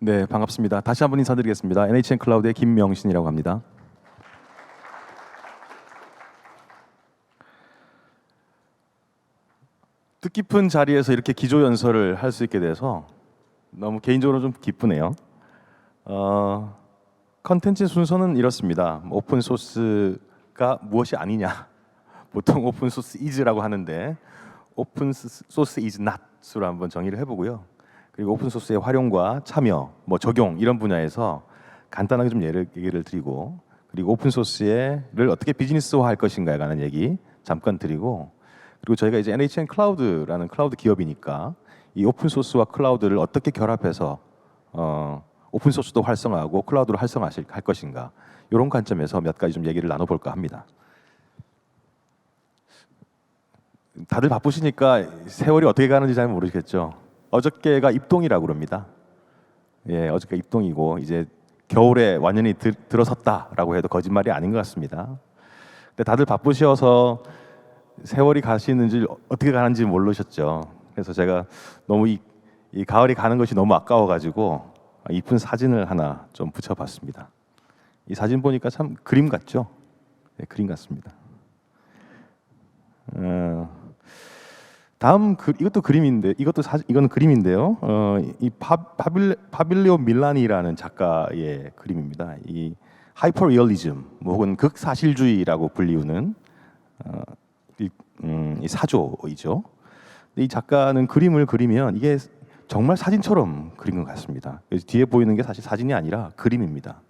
네, 반갑습니다. 다시 한번 인사드리겠습니다. NHN 클라우드의 김명신이라고 합니다. 뜻깊은 자리에서 이렇게 기조연설을 할 수 있게 돼서 너무 개인적으로 좀 기쁘네요. 컨텐츠 순서는 이렇습니다. 오픈 소스가 무엇이 아니냐. 보통 오픈 소스 is라고 하는데 오픈 소스 is not으로 한번 정의를 해보고요. 그리고 오픈 소스의 활용과 참여, 적용 이런 분야에서 간단하게 좀 얘기를 드리고, 그리고 오픈 소스를 어떻게 비즈니스화할 것인가에 관한 얘기 잠깐 드리고, 그리고 저희가 이제 NHN 클라우드라는 클라우드 기업이니까 이 오픈 소스와 클라우드를 어떻게 결합해서 오픈 소스도 활성화하고 클라우드로 활성화할 것인가, 이런 관점에서 몇 가지 좀 얘기를 나눠볼까 합니다. 다들 바쁘시니까 세월이 어떻게 가는지 잘 모르겠죠. 어저께가 입동이라고 그럽니다. 예, 어저께 입동이고 이제 겨울에 완전히 들어섰다라고 해도 거짓말이 아닌 것 같습니다. 근데 다들 바쁘셔서 세월이 가시는지 어떻게 가는지 모르셨죠. 그래서 제가 너무 이 가을이 가는 것이 너무 아까워가지고 이쁜 사진을 하나 좀 붙여봤습니다. 이 사진 보니까 참 그림 같죠? 네, 그림 같습니다. 다음 이것도 그림인데 이거는 그림인데요. 이 파빌리오 밀라니라는 작가의 그림입니다. 이 하이퍼 리얼리즘 혹은 극사실주의라고 불리우는 이 사조이죠. 이 작가는 그림을 그리면 이게 정말 사진처럼 그린 것 같습니다. 뒤에 보이는 게 사실 사진이 아니라 그림입니다.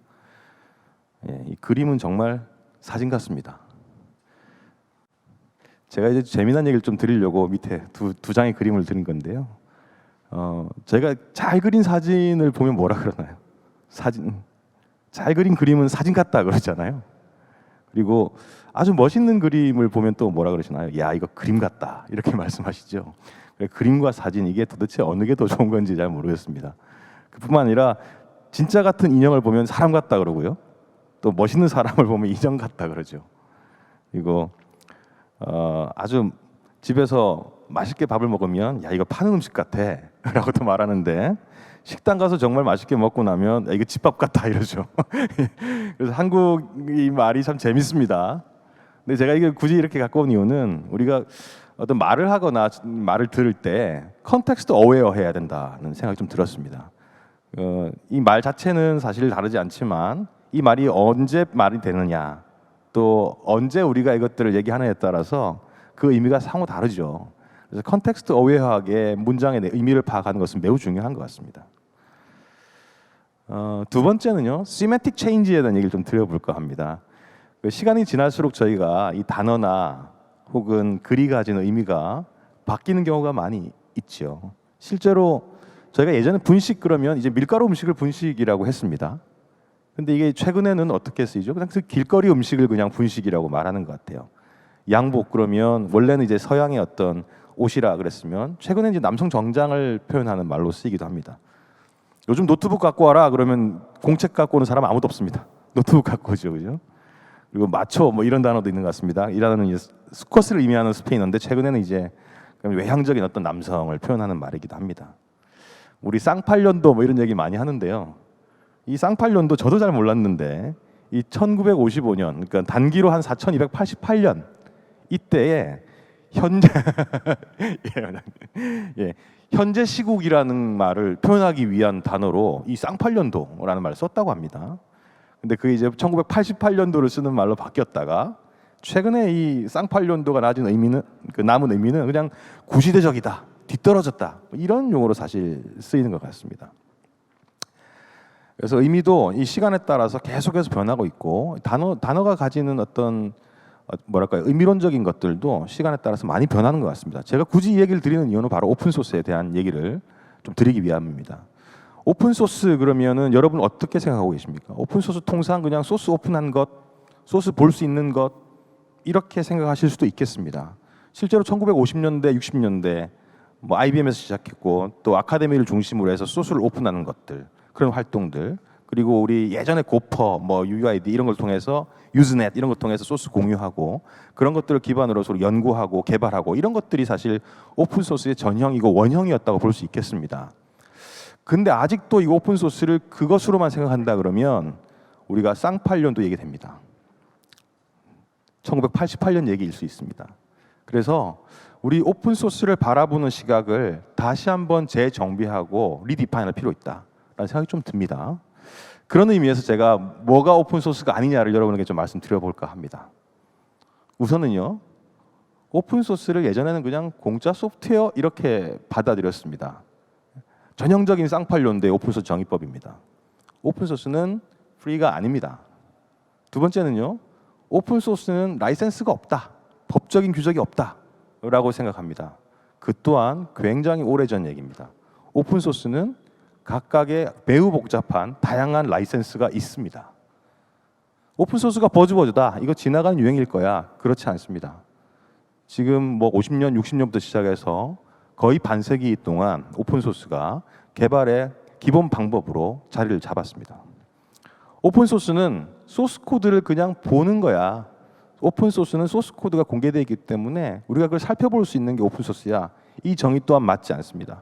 예, 이 그림은 정말 사진 같습니다. 제가 이제 재미난 얘기를 좀 드리려고 밑에 두 장의 그림을 드린 건데요. 제가 잘 그린 사진을 보면 뭐라 그러나요? 잘 그린 그림은 사진 같다 그러잖아요. 그리고 아주 멋있는 그림을 보면 또 뭐라 그러시나요? 야, 이거 그림 같다 이렇게 말씀하시죠. 그림과 사진 이게 도대체 어느 게 더 좋은 건지 잘 모르겠습니다. 그뿐만 아니라 진짜 같은 인형을 보면 사람 같다 그러고요. 또 멋있는 사람을 보면 인형 같다 그러죠. 그리고 아주 집에서 맛있게 밥을 먹으면 야, 이거 파는 음식 같아 라고도 말하는데, 식당 가서 정말 맛있게 먹고 나면 야, 이거 집밥 같다 이러죠. 그래서 한국이 말이 참 재밌습니다. 근데 제가 이게 굳이 이렇게 갖고 온 이유는 우리가 어떤 말을 하거나 말을 들을 때 컨텍스트 어웨어 해야 된다는 생각이 좀 들었습니다. 이 말 자체는 사실 다르지 않지만 이 말이 언제 말이 되느냐, 또 언제 우리가 이것들을 얘기하느냐에 따라서 그 의미가 상호 다르죠. 그래서 컨텍스트 어웨어하게 문장의 의미를 파악하는 것은 매우 중요한 것 같습니다. 두 번째는요, 시멘틱 체인지에 대한 얘기를 좀 드려볼까 합니다. 시간이 지날수록 저희가 이 단어나 혹은 글이 가진 의미가 바뀌는 경우가 많이 있죠. 실제로 저희가 예전에 분식 그러면 이제 밀가루 음식을 분식이라고 했습니다. 근데 이게 최근에는 어떻게 쓰이죠? 그냥 길거리 음식을 그냥 분식이라고 말하는 것 같아요. 양복 그러면 원래는 이제 서양의 어떤 옷이라 그랬으면 최근에 이제 남성 정장을 표현하는 말로 쓰이기도 합니다. 요즘 노트북 갖고 와라 그러면 공책 갖고 오는 사람 아무도 없습니다. 노트북 갖고 오죠, 그죠? 그리고 마초 이런 단어도 있는 것 같습니다. 이 단어는 이제 수컷을 의미하는 스페인어인데 최근에는 이제 외향적인 어떤 남성을 표현하는 말이기도 합니다. 우리 쌍팔년도 이런 얘기 많이 하는데요. 이 쌍팔년도 저도 잘 몰랐는데 이 1955년, 그러니까 단기로 한 4288년 이때에 현재 현재 시국이라는 말을 표현하기 위한 단어로 이 쌍팔년도라는 말을 썼다고 합니다. 근데 그게 이제 1988년도를 쓰는 말로 바뀌었다가 최근에 이 쌍팔년도가 남은 의미는 그냥 구시대적이다, 뒤떨어졌다 이런 용어로 사실 쓰이는 것 같습니다. 그래서 의미도 이 시간에 따라서 계속해서 변하고 있고 단어가 가지는 어떤 의미론적인 것들도 시간에 따라서 많이 변하는 것 같습니다. 제가 굳이 이 얘기를 드리는 이유는 바로 오픈소스에 대한 얘기를 좀 드리기 위함입니다. 오픈소스 그러면은 여러분 어떻게 생각하고 계십니까? 오픈소스 통상 그냥 소스 오픈한 것, 소스 볼 수 있는 것 이렇게 생각하실 수도 있겠습니다. 실제로 1950년대, 60년대 IBM에서 시작했고 또 아카데미를 중심으로 해서 소스를 오픈하는 것들, 그런 활동들, 그리고 우리 예전에 고퍼, UUID 이런 걸 통해서 유즈넷 이런 걸 통해서 소스 공유하고 그런 것들을 기반으로 서로 연구하고 개발하고 이런 것들이 사실 오픈소스의 전형이고 원형이었다고 볼 수 있겠습니다. 근데 아직도 이 오픈 소스를 그것으로만 생각한다 그러면 우리가 쌍팔년도 얘기됩니다. 1988년 얘기일 수 있습니다. 그래서 우리 오픈 소스를 바라보는 시각을 다시 한번 재정비하고 리디파인할 필요 있다라는 생각이 좀 듭니다. 그런 의미에서 제가 뭐가 오픈 소스가 아니냐를 여러분에게 좀 말씀드려볼까 합니다. 우선은요, 오픈 소스를 예전에는 그냥 공짜 소프트웨어 이렇게 받아들였습니다. 전형적인 쌍팔년도의 오픈 소스 정의법입니다. 오픈 소스는 프리가 아닙니다. 두 번째는요, 오픈 소스는 라이센스가 없다, 법적인 규정이 없다라고 생각합니다. 그 또한 굉장히 오래전 얘기입니다. 오픈 소스는 각각의 매우 복잡한 다양한 라이센스가 있습니다. 오픈 소스가 버즈워즈다, 이거 지나가는 유행일 거야, 그렇지 않습니다. 지금 뭐 50년, 60년부터 시작해서 거의 반세기 동안 오픈 소스가 개발의 기본 방법으로 자리를 잡았습니다. 오픈 소스는 소스 코드를 그냥 보는 거야. 오픈 소스는 소스 코드가 공개되어 있기 때문에 우리가 그걸 살펴볼 수 있는 게 오픈 소스야. 이 정의 또한 맞지 않습니다.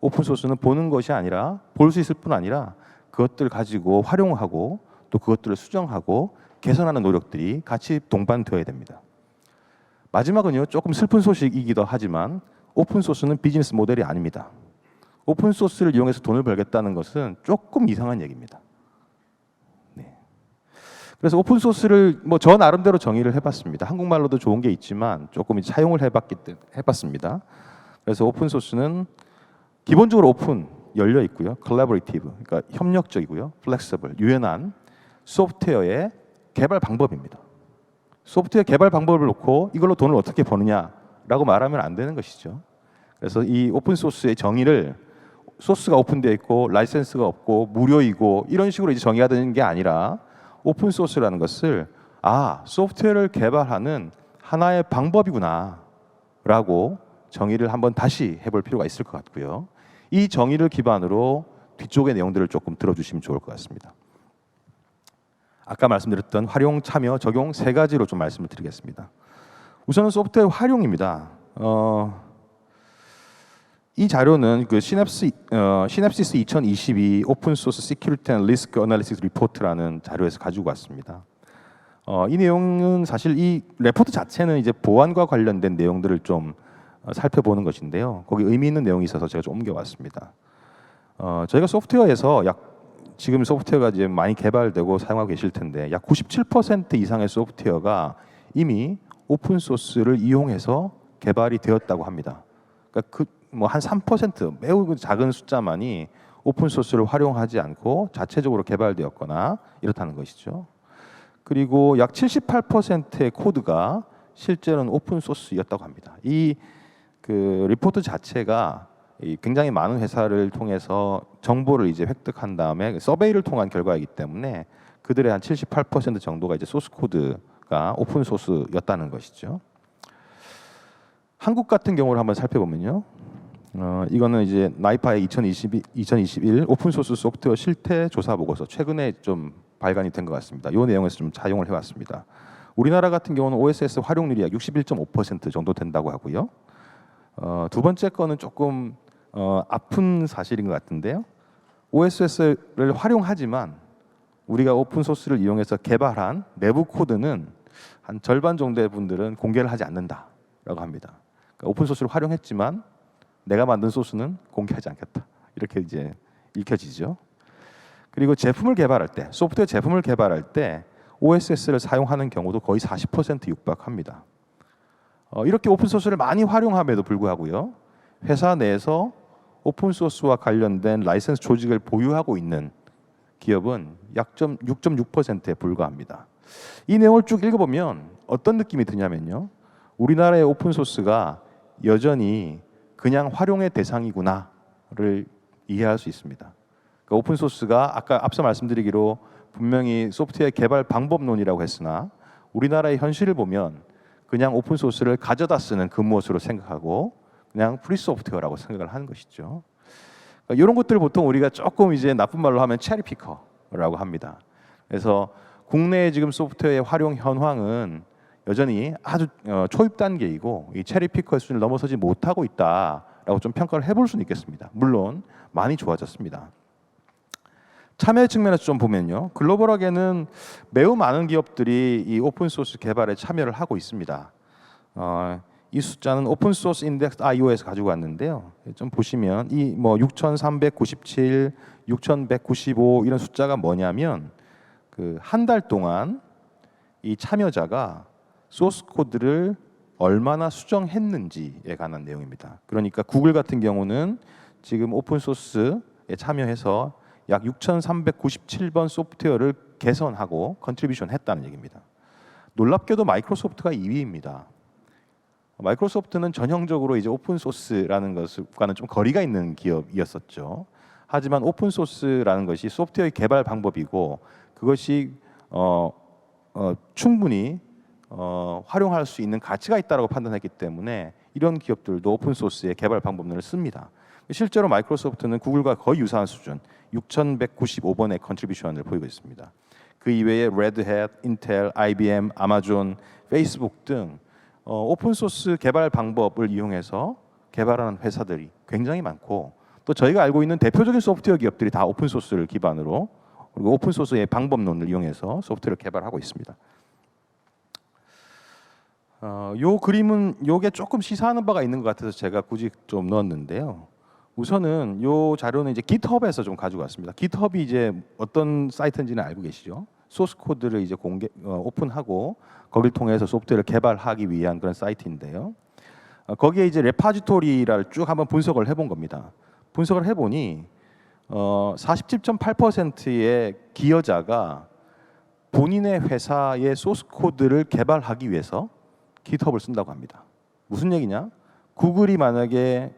오픈 소스는 보는 것이 아니라 볼 수 있을 뿐 아니라 그것들을 가지고 활용하고 또 그것들을 수정하고 개선하는 노력들이 같이 동반되어야 됩니다. 마지막은요, 조금 슬픈 소식이기도 하지만 오픈 소스는 비즈니스 모델이 아닙니다. 오픈 소스를 이용해서 돈을 벌겠다는 것은 조금 이상한 얘기입니다. 네. 그래서 오픈 소스를 뭐 저 나름대로 정의를 해봤습니다. 한국말로도 좋은 게 있지만 조금 사용을 해봤습니다. 그래서 오픈 소스는 기본적으로 오픈, 열려 있고요, 콜라보레이티브, 그러니까 협력적이고요, 플렉서블, 유연한 소프트웨어의 개발 방법입니다. 소프트웨어 개발 방법을 놓고 이걸로 돈을 어떻게 버느냐라고 말하면 안 되는 것이죠. 그래서 이 오픈 소스의 정의를 소스가 오픈되어 있고 라이센스가 없고 무료이고 이런 식으로 이제 정의하는 게 아니라 오픈 소스라는 것을 소프트웨어를 개발하는 하나의 방법이구나라고 정의를 한번 다시 해볼 필요가 있을 것 같고요. 이 정의를 기반으로 뒤쪽의 내용들을 조금 들어주시면 좋을 것 같습니다. 아까 말씀드렸던 활용, 참여, 적용 세 가지로 좀 말씀을 드리겠습니다. 우선은 소프트웨어 활용입니다. 이 자료는 그 시냅시스 2022 오픈 소스 시큐리티 앤 리스크 어널리시스 리포트라는 자료에서 가지고 왔습니다. 이 내용은 사실 이 레포트 자체는 이제 보안과 관련된 내용들을 좀 살펴보는 것인데요. 거기 의미 있는 내용이 있어서 제가 좀 옮겨왔습니다. 저희가 소프트웨어에서 지금 소프트웨어가 이제 많이 개발되고 사용하고 계실 텐데 약 97% 이상의 소프트웨어가 이미 오픈 소스를 이용해서 개발이 되었다고 합니다. 그러니까 뭐 한 3% 매우 작은 숫자만이 오픈 소스를 활용하지 않고 자체적으로 개발되었거나 이렇다는 것이죠. 그리고 약 78%의 코드가 실제로는 오픈 소스였다고 합니다. 이 그 리포트 자체가 굉장히 많은 회사를 통해서 정보를 이제 획득한 다음에 서베이를 통한 결과이기 때문에 그들의 한 78% 정도가 이제 소스 코드가 오픈 소스였다는 것이죠. 한국 같은 경우를 한번 살펴보면요. 이거는 이제 나이파의 2021 오픈 소스 소프트웨어 실태 조사 보고서 최근에 좀 발간이 된 것 같습니다. 이 내용에서 좀 차용을 해왔습니다. 우리나라 같은 경우는 OSS 활용률이 약 61.5% 정도 된다고 하고요. 두 번째 거는 조금 아픈 사실인 것 같은데요. OSS를 활용하지만 우리가 오픈 소스를 이용해서 개발한 내부 코드는 한 절반 정도의 분들은 공개를 하지 않는다라고 합니다. 그러니까 오픈 소스를 활용했지만 내가 만든 소스는 공개하지 않겠다, 이렇게 이제 읽혀지죠. 그리고 제품을 개발할 때, 소프트웨어 제품을 개발할 때 OSS를 사용하는 경우도 거의 40% 육박합니다. 이렇게 오픈 소스를 많이 활용함에도 불구하고요, 회사 내에서 오픈 소스와 관련된 라이센스 조직을 보유하고 있는 기업은 약 6.6%에 불과합니다. 이 내용을 쭉 읽어보면 어떤 느낌이 드냐면요, 우리나라의 오픈 소스가 여전히 그냥 활용의 대상이구나를 이해할 수 있습니다. 그러니까 오픈 소스가 아까 앞서 말씀드리기로 분명히 소프트웨어 개발 방법론이라고 했으나 우리나라의 현실을 보면 그냥 오픈 소스를 가져다 쓰는 무엇으로 생각하고 그냥 프리 소프트웨어라고 생각을 하는 것이죠. 그러니까 이런 것들을 보통 우리가 조금 이제 나쁜 말로 하면 체리 피커라고 합니다. 그래서 국내의 지금 소프트웨어의 활용 현황은 여전히 아주 초입 단계이고 이 체리 피커의 수준을 넘어서지 못하고 있다 좋다라고 좀 평가를 해볼 수는 있겠습니다. 물론 많이 좋아졌습니다. 참여 측면에서 좀 보면요, 글로벌하게는 매우 많은 기업들이 이 오픈 소스 개발에 참여를 하고 있습니다. 이 숫자는 오픈 소스 인덱스 IO에서 가지고 왔는데요. 좀 보시면 이 뭐 6,397, 6,195 이런 숫자가 뭐냐면 그 한 달 동안 이 참여자가 소스 코드를 얼마나 수정했는지에 관한 내용입니다. 그러니까 구글 같은 경우는 지금 오픈 소스에 참여해서 약 6,397번 소프트웨어를 개선하고 컨트리뷰션 했다는 얘기입니다. 놀랍게도 마이크로소프트가 2위입니다. 마이크로소프트는 전형적으로 이제 오픈 소스라는 것과는 좀 거리가 있는 기업이었었죠. 하지만 오픈 소스라는 것이 소프트웨어 개발 방법이고 그것이 충분히 활용할 수 있는 가치가 있다고 판단했기 때문에 이런 기업들도 오픈 소스의 개발 방법론을 씁니다. 실제로 마이크로소프트는 구글과 거의 유사한 수준 6,195번의 컨트리뷰션을 보이고 있습니다. 그 이외에 레드햇, 인텔, IBM, 아마존, 페이스북 등 오픈 소스 개발 방법을 이용해서 개발하는 회사들이 굉장히 많고 또 저희가 알고 있는 대표적인 소프트웨어 기업들이 다 오픈 소스를 기반으로 그리고 오픈 소스의 방법론을 이용해서 소프트웨어를 개발하고 있습니다. 요 그림은 요게 조금 시사하는 바가 있는 것 같아서 제가 굳이 좀 넣었는데요. 우선은 요 자료는 이제 GitHub에서 좀 가지고 왔습니다. GitHub이 이제 어떤 사이트인지는 알고 계시죠? 소스 코드를 이제 오픈하고 거기를 통해서 소프트웨어를 개발하기 위한 그런 사이트인데요. 거기에 이제 레파지토리를 쭉 한번 분석을 해본 겁니다. 분석을 해보니 47.8%의 기여자가 본인의 회사의 소스 코드를 개발하기 위해서 GitHub을 쓴다고 합니다. 무슨 얘기냐? 구글이 만약에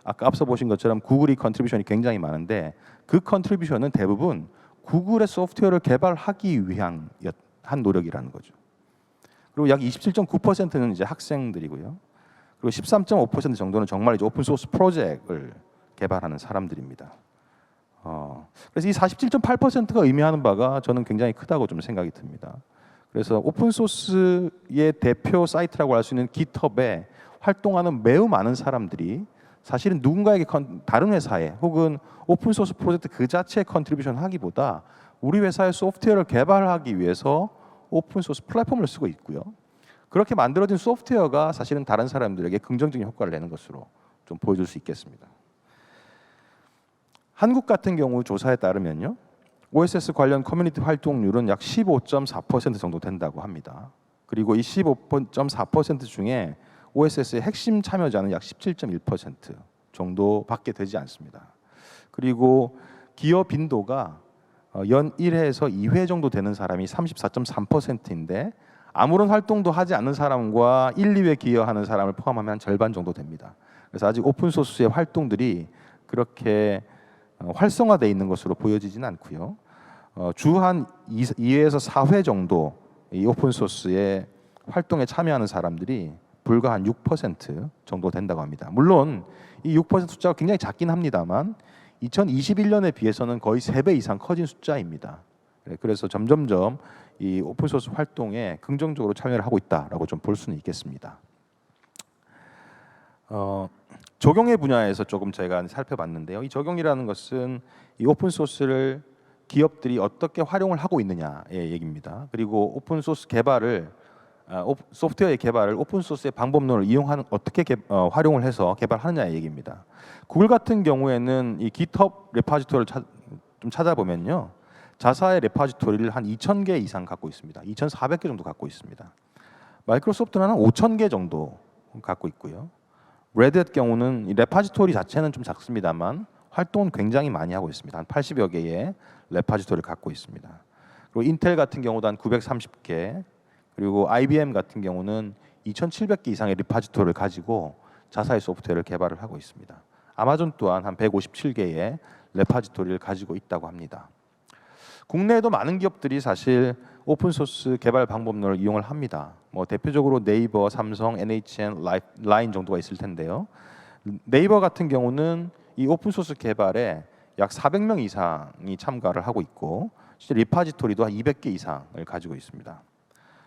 아까 앞서 보신 것처럼 구글이 컨트리뷰션이 굉장히 많은데 그 컨트리뷰션은 대부분 구글의 소프트웨어를 개발하기 위한 한 노력이라는 거죠. 그리고 약 27.9%는 이제 학생들이고요. 그리고 13.5% 정도는 정말 이제 오픈 소스 프로젝트를 개발하는 사람들입니다. 그래서 이 47.8%가 의미하는 바가 저는 굉장히 크다고 좀 생각이 듭니다. 그래서 오픈 소스의 대표 사이트라고 할 수 있는 GitHub에 활동하는 매우 많은 사람들이 사실은 누군가에게 다른 회사에 혹은 오픈 소스 프로젝트 그 자체에 컨트리뷰션 하기보다 우리 회사의 소프트웨어를 개발하기 위해서 오픈 소스 플랫폼을 쓰고 있고요. 그렇게 만들어진 소프트웨어가 사실은 다른 사람들에게 긍정적인 효과를 내는 것으로 좀 보여줄 수 있겠습니다. 한국 같은 경우 조사에 따르면요, OSS 관련 커뮤니티 활동률은 약 15.4% 정도 된다고 합니다. 그리고 이 15.4% 중에 OSS의 핵심 참여자는 약 17.1% 정도밖에 되지 않습니다. 그리고 기여 빈도가 연 1회에서 2회 정도 되는 사람이 34.3%인데 아무런 활동도 하지 않는 사람과 1, 2회 기여하는 사람을 포함하면 한 절반 정도 됩니다. 그래서 아직 오픈 소스의 활동들이 그렇게 활성화되어 있는 것으로 보여지지는 않고요. 주 한 2회에서 4회 정도 이 오픈 소스의 활동에 참여하는 사람들이 불과 한 6% 정도 된다고 합니다. 물론 이 6% 숫자가 굉장히 작긴 합니다만 2021년에 비해서는 거의 3배 이상 커진 숫자입니다. 그래서 점점점 이 오픈 소스 활동에 긍정적으로 참여를 하고 있다라고 좀 볼 수는 있겠습니다. 적용의 분야에서 조금 제가 살펴봤는데요. 이 적용이라는 것은 이 오픈 소스를 기업들이 어떻게 활용을 하고 있느냐의 얘기입니다. 그리고 오픈 소스 개발을 소프트웨어의 개발을 오픈 소스의 방법론을 이용하는 어떻게 활용을 해서 개발하느냐의 얘기입니다. 구글 같은 경우에는 이 GitHub 레파지토리를 좀 찾아보면요, 자사의 레파지토리를 한 2,000개 이상 갖고 있습니다. 2,400개 정도 갖고 있습니다. 마이크로소프트는 한 5,000개 정도 갖고 있고요. 레드햇 경우는 이 레파지토리 자체는 좀 작습니다만 활동은 굉장히 많이 하고 있습니다. 한 80여 개의 레파지토리를 갖고 있습니다. 그리고 인텔 같은 경우도 한 930개, 그리고 IBM 같은 경우는 2,700개 이상의 레파지토리를 가지고 자사의 소프트웨어를 개발을 하고 있습니다. 아마존 또한 한 157개의 레파지토리를 가지고 있다고 합니다. 국내에도 많은 기업들이 사실 오픈 소스 개발 방법론을 이용을 합니다. 뭐 대표적으로 네이버, 삼성, NHN, 라인 정도가 있을 텐데요. 네이버 같은 경우는 이 오픈 소스 개발에 약 400명 이상이 참가를 하고 있고 실제 레파지토리도 한 200개 이상을 가지고 있습니다.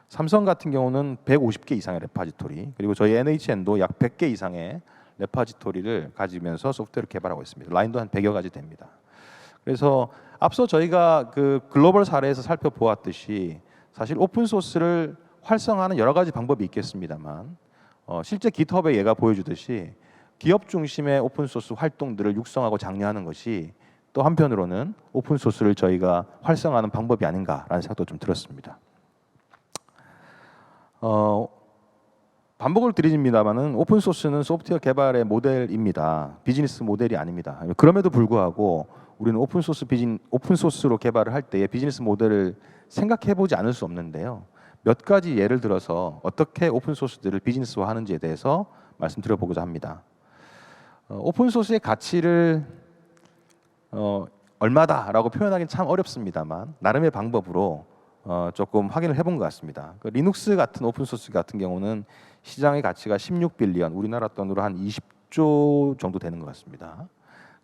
삼성 같은 경우는 150개 이상의 레파지토리, 그리고 저희 NHN도 약 100개 이상의 레파지토리를 가지면서 소프트웨어를 개발하고 있습니다. 라인도 한 100여 가지 됩니다. 그래서 앞서 저희가 그 글로벌 사례에서 살펴보았듯이 사실 오픈 소스를 활성화하는 여러 가지 방법이 있겠습니다만 실제 깃허브에 얘가 보여주듯이 기업 중심의 오픈 소스 활동들을 육성하고 장려하는 것이 또 한편으로는 오픈 소스를 저희가 활성화하는 방법이 아닌가라는 생각도 좀 들었습니다. 반복을 드립니다만은 오픈 소스는 소프트웨어 개발의 모델입니다. 비즈니스 모델이 아닙니다. 그럼에도 불구하고 우리는 오픈 소스로 개발을 할 때에 비즈니스 모델을 생각해 보지 않을 수 없는데요. 몇 가지 예를 들어서 어떻게 오픈 소스들을 비즈니스화하는지에 대해서 말씀드려보고자 합니다. 오픈 소스의 가치를 얼마다라고 표현하기는 참 어렵습니다만 나름의 방법으로 조금 확인을 해본 것 같습니다. 그 리눅스 같은 오픈 소스 같은 경우는 시장의 가치가 16빌리언, 우리나라 돈으로 한 20조 정도 되는 것 같습니다.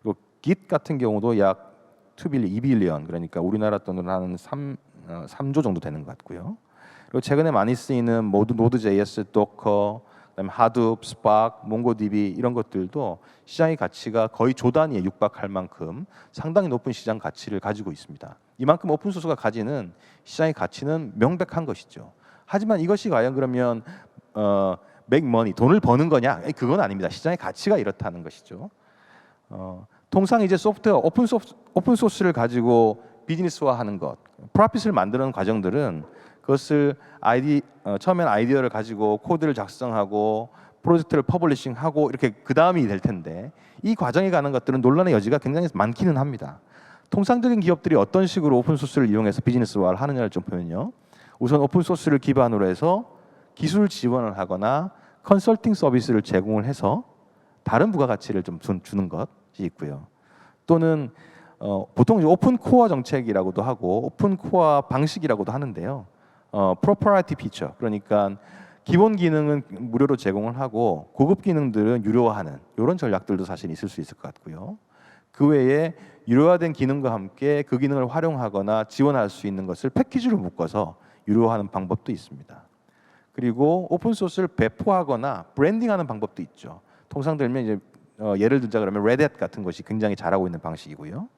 그리고 Git 같은 경우도 약 2빌리언, 그러니까 우리나라 돈으로 한 3조 정도 되는 것 같고요. 그리고 최근에 많이 쓰이는 Node.js, Docker, 그다음에 하둡, 스파크, 몽고DB 이런 것들도 시장의 가치가 거의 조 단위에 육박할 만큼 상당히 높은 시장 가치를 가지고 있습니다. 이만큼 오픈 소스가 가지는 시장의 가치는 명백한 것이죠. 하지만 이것이 과연 그러면 make money, 돈을 버는 거냐? 그건 아닙니다. 시장의 가치가 이렇다는 것이죠. 통상 이제 소프트웨어 오픈 소스를 가지고 비즈니스화하는 것, 프로핏을 만드는 과정들은 그것을 처음엔 아이디어를 가지고 코드를 작성하고 프로젝트를 퍼블리싱하고 이렇게 그 다음이 될 텐데 이 과정에 가는 것들은 논란의 여지가 굉장히 많기는 합니다. 통상적인 기업들이 어떤 식으로 오픈 소스를 이용해서 비즈니스화를 하느냐를 좀 보면요. 우선 오픈 소스를 기반으로 해서 기술 지원을 하거나 컨설팅 서비스를 제공을 해서 다른 부가가치를 좀 주는 것이 있고요. 또는 보통 오픈 코어 정책이라고도 하고 오픈 코어 방식이라고도 하는데요. 프로퍼라이티 피처, 그러니까 기본 기능은 무료로 제공을 하고 고급 기능들은 유료화하는 이런 전략들도 사실 있을 수 있을 것 같고요. 그 외에 유료화된 기능과 함께 그 기능을 활용하거나 지원할 수 있는 것을 패키지로 묶어서 유료화하는 방법도 있습니다. 그리고 오픈 소스를 배포하거나 브랜딩하는 방법도 있죠. 통상 들면 이제 예를 들자 그러면 레드햇 같은 것이 굉장히 잘하고 있는 방식이고요.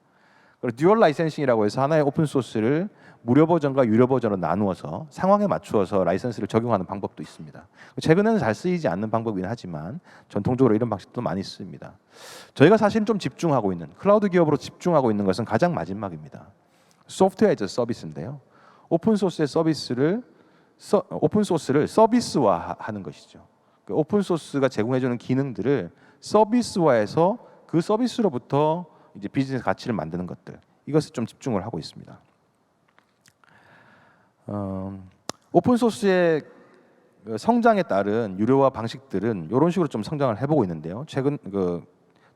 그리고 듀얼 라이센싱이라고 해서 하나의 오픈 소스를 무료 버전과 유료 버전으로 나누어서 상황에 맞추어서 라이센스를 적용하는 방법도 있습니다. 최근에는 잘 쓰이지 않는 방법이긴 하지만 전통적으로 이런 방식도 많이 쓰입니다. 저희가 사실 좀 집중하고 있는 클라우드 기업으로 집중하고 있는 것은 가장 마지막입니다. 소프트웨어 애저 서비스인데요. 오픈 소스를 서비스화하는 것이죠. 오픈 소스가 제공해주는 기능들을 서비스화해서 그 서비스로부터 이제 비즈니스 가치를 만드는 것들, 이것에 좀 집중을 하고 있습니다. 오픈 소스의 성장에 따른 유료화 방식들은 이런 식으로 좀 성장을 해보고 있는데요. 최근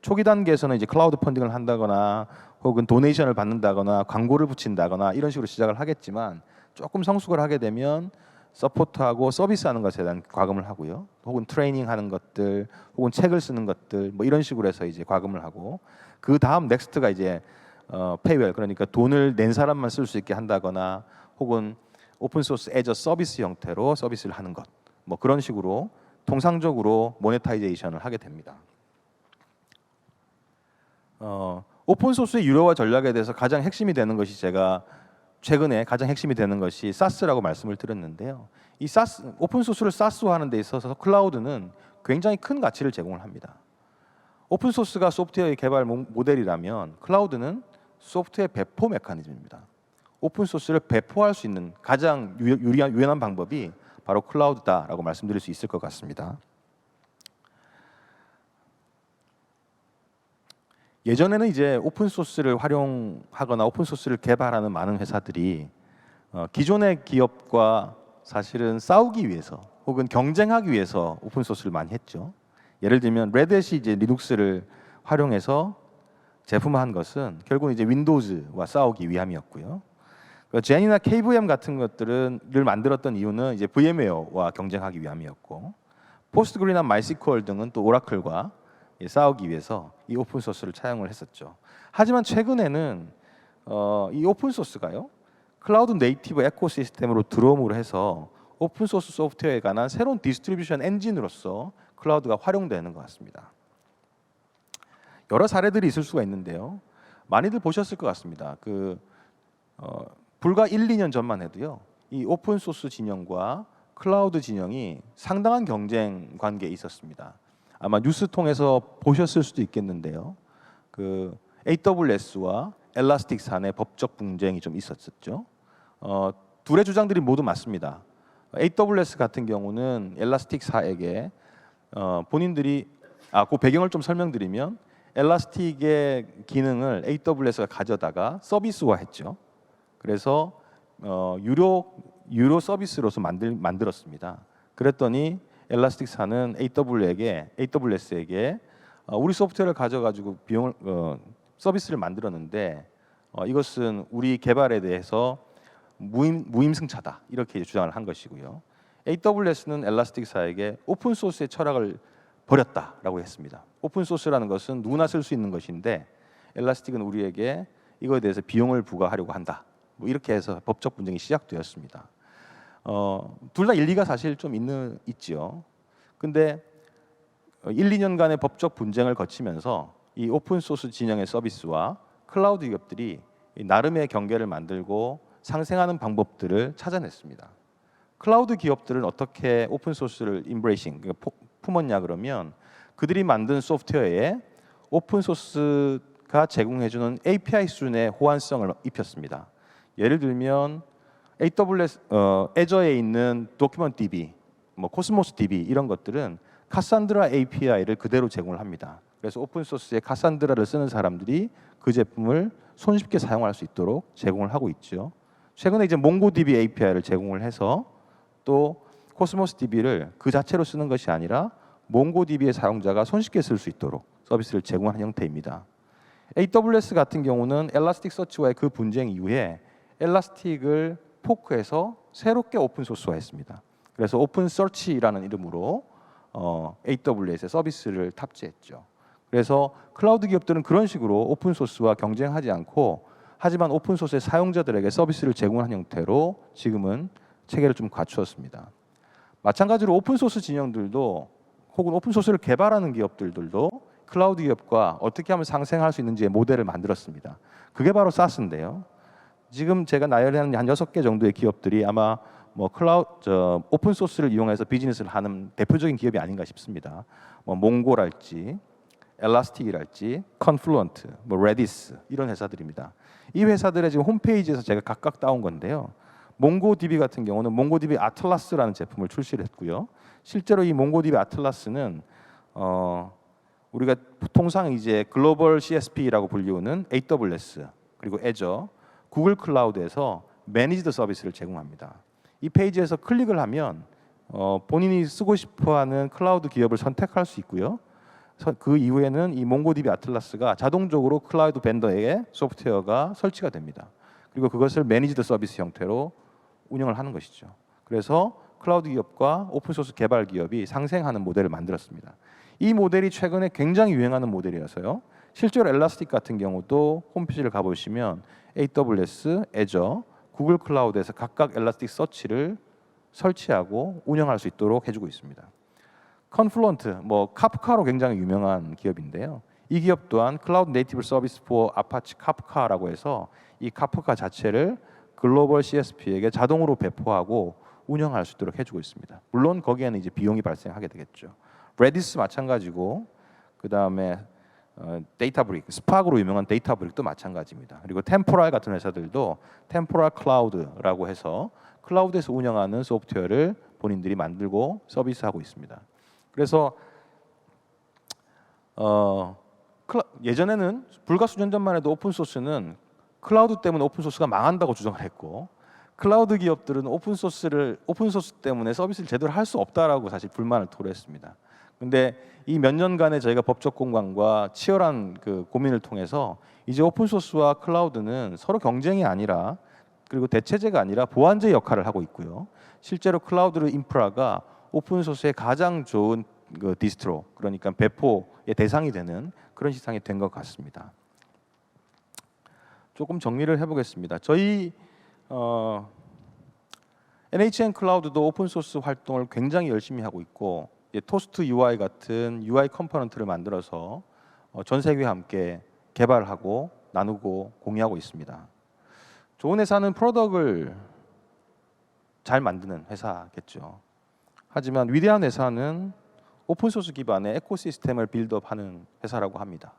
초기 단계에서는 이제 클라우드 펀딩을 한다거나 혹은 도네이션을 받는다거나 광고를 붙인다거나 이런 식으로 시작을 하겠지만 조금 성숙을 하게 되면 서포트하고 서비스하는 것에 대한 과금을 하고요. 혹은 트레이닝하는 것들, 혹은 책을 쓰는 것들, 뭐 이런 식으로 해서 이제 과금을 하고 그 다음 넥스트가 이제 페이웰, 그러니까 돈을 낸 사람만 쓸 수 있게 한다거나 혹은 오픈 소스 애저 서비스 형태로 서비스를 하는 것, 뭐 그런 식으로 통상적으로 모네타이제이션을 하게 됩니다. 오픈 소스의 유료화 전략에 대해서 가장 핵심이 되는 것이 제가 최근에 가장 핵심이 되는 것이 사스라고 말씀을 드렸는데요. 이 오픈 소스를 사스화하는 데 있어서 클라우드는 굉장히 큰 가치를 제공을 합니다. 오픈 소스가 소프트웨어의 개발 모델이라면 클라우드는 소프트웨어 배포 메커니즘입니다. 오픈 소스를 배포할 수 있는 가장 유연한 방법이 바로 클라우드다라고 말씀드릴 수 있을 것 같습니다. 예전에는 이제 오픈 소스를 활용하거나 오픈 소스를 개발하는 많은 회사들이 기존의 기업과 사실은 싸우기 위해서 혹은 경쟁하기 위해서 오픈 소스를 많이 했죠. 예를 들면 레드햇이 이제 리눅스를 활용해서 제품화한 것은 결국 이제 윈도우즈와 싸우기 위함이었고요. 제니나 KVM 같은 것들을 만들었던 이유는 이제 VM웨어와 경쟁하기 위함이었고, 포스트그리나 마이스QL 등은 또 오라클과 싸우기 위해서 이 오픈 소스를 차용을 했었죠. 하지만 최근에는 이 오픈 소스가요, 클라우드 네이티브 에코시스템으로 들어옴으로 해서 오픈 소스 소프트웨어에 관한 새로운 디스트리뷰션 엔진으로서 클라우드가 활용되는 것 같습니다. 여러 사례들이 있을 수가 있는데요. 많이들 보셨을 것 같습니다. 불과 1, 2년 전만 해도요. 이 오픈 소스 진영과 클라우드 진영이 상당한 경쟁 관계에 있었습니다. 아마 뉴스 통해서 보셨을 수도 있겠는데요. AWS와 엘라스틱산의 법적 분쟁이 좀 있었죠. 둘의 주장들이 모두 맞습니다. AWS 같은 경우는 엘라스틱사에게 본인들이 그 배경을 좀 설명드리면 엘라스틱의 기능을 AWS가 가져다가 서비스화했죠. 그래서 유료 서비스로서 만들었습니다. 그랬더니 엘라스틱사는 AWS에게 우리 소프트웨어를 가져가지고 서비스를 만들었는데 이것은 우리 개발에 대해서 무임승차다 이렇게 주장을 한 것이고요. AWS는 엘라스틱사에게 오픈 소스의 철학을 버렸다라고 했습니다. 오픈 소스라는 것은 누구나 쓸 수 있는 것인데 엘라스틱은 우리에게 이거에 대해서 비용을 부과하려고 한다. 이렇게 해서 법적 분쟁이 시작되었습니다. 둘 다 일리가 사실 좀 있죠. 근데 1, 2년간의 법적 분쟁을 거치면서 이 오픈 소스 진영의 서비스와 클라우드 기업들이 나름의 경계를 만들고 상생하는 방법들을 찾아냈습니다. 클라우드 기업들은 어떻게 오픈 소스를 품었냐 그러면 그들이 만든 소프트웨어에 오픈 소스가 제공해주는 API 수준의 호환성을 입혔습니다. 예를 들면 AWS 애저에 있는 도큐먼트 DB, 코스모스 DB 이런 것들은 카산드라 API를 그대로 제공을 합니다. 그래서 오픈 소스에 카산드라를 쓰는 사람들이 그 제품을 손쉽게 사용할 수 있도록 제공을 하고 있죠. 최근에 이제 몽고DB API를 제공을 해서 또 코스모스 DB를 그 자체로 쓰는 것이 아니라 몽고DB의 사용자가 손쉽게 쓸 수 있도록 서비스를 제공하는 형태입니다. AWS 같은 경우는 엘라스틱서치와의 그 분쟁 이후에 엘라스틱을 포크해서 새롭게 오픈 소스화했습니다. 그래서 오픈서치라는 이름으로 AWS의 서비스를 탑재했죠. 그래서 클라우드 기업들은 그런 식으로 오픈 소스와 경쟁하지 않고 하지만 오픈 소스의 사용자들에게 서비스를 제공하는 형태로 지금은 체계를 좀 갖추었습니다. 마찬가지로 오픈 소스 진영들도 혹은 오픈 소스를 개발하는 기업들도 클라우드 기업과 어떻게 하면 상생할 수 있는지의 모델을 만들었습니다. 그게 바로 SaaS인데요. 지금 제가 나열하는 한 6개 정도의 기업들이 아마 오픈 소스를 이용해서 비즈니스를 하는 대표적인 기업이 아닌가 싶습니다. 몽고랄지, 엘라스틱이랄지, 컨플루언트, 레디스 이런 회사들입니다. 이 회사들의 지금 홈페이지에서 제가 각각 따온 건데요. 몽고DB 같은 경우는 몽고DB 아틀라스라는 제품을 출시를 했고요. 실제로 이 몽고DB 아틀라스는 우리가 통상 이제 글로벌 CSP라고 불리우는 AWS 그리고 애저, 구글 클라우드에서 매니지드 서비스를 제공합니다. 이 페이지에서 클릭을 하면 본인이 쓰고 싶어하는 클라우드 기업을 선택할 수 있고요. 그 이후에는 이 몽고DB 아틀라스가 자동적으로 클라우드 벤더에게 소프트웨어가 설치가 됩니다. 그리고 그것을 매니지드 서비스 형태로 운영을 하는 것이죠. 그래서 클라우드 기업과 오픈소스 개발 기업이 상생하는 모델을 만들었습니다. 이 모델이 최근에 굉장히 유행하는 모델이어서요. 실제로 엘라스틱 같은 경우도 홈페이지를 가보시면 AWS, 애저, 구글 클라우드에서 각각 엘라스틱 서치를 설치하고 운영할 수 있도록 해주고 있습니다. 컨플루언트, 카프카로 굉장히 유명한 기업인데요. 이 기업 또한 클라우드 네이티브 서비스 포 아파치 카프카라고 해서 이 카프카 자체를 글로벌 CSP에게 자동으로 배포하고 운영할 수 있도록 해주고 있습니다. 물론 거기에는 이제 비용이 발생하게 되겠죠. 레디스 마찬가지고 그 다음에 데이터브릭, 스파크로 유명한 데이터브릭도 마찬가지입니다. 그리고 템포랄 같은 회사들도 템포랄 클라우드라고 해서 클라우드에서 운영하는 소프트웨어를 본인들이 만들고 서비스하고 있습니다. 그래서 예전에는 불과 수년 전만 해도 오픈 소스는 클라우드 때문에 오픈 소스가 망한다고 주장을 했고 클라우드 기업들은 오픈 소스 때문에 서비스를 제대로 할 수 없다라고 사실 불만을 토로했습니다. 근데 이 몇 년간의 저희가 법적 공방과 치열한 그 고민을 통해서 이제 오픈 소스와 클라우드는 서로 경쟁이 아니라 그리고 대체제가 아니라 보완제 역할을 하고 있고요. 실제로 클라우드 인프라가 오픈 소스의 가장 좋은 그 디스트로, 그러니까 배포의 대상이 되는 그런 시장이 된 것 같습니다. 조금 정리를 해보겠습니다. 저희 NHN 클라우드도 오픈 소스 활동을 굉장히 열심히 하고 있고 토스트 UI 같은 UI 컴포넌트를 만들어서 전 세계와 함께 개발하고 나누고 공유하고 있습니다. 좋은 회사는 프로덕트를 잘 만드는 회사겠죠. 하지만 위대한 회사는 오픈소스 기반의 에코시스템을 빌드업하는 회사라고 합니다.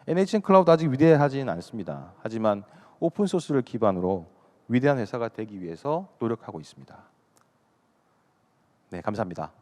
NHN 클라우드 아직 위대하지는 않습니다. 하지만 오픈소스를 기반으로 위대한 회사가 되기 위해서 노력하고 있습니다. 네, 감사합니다.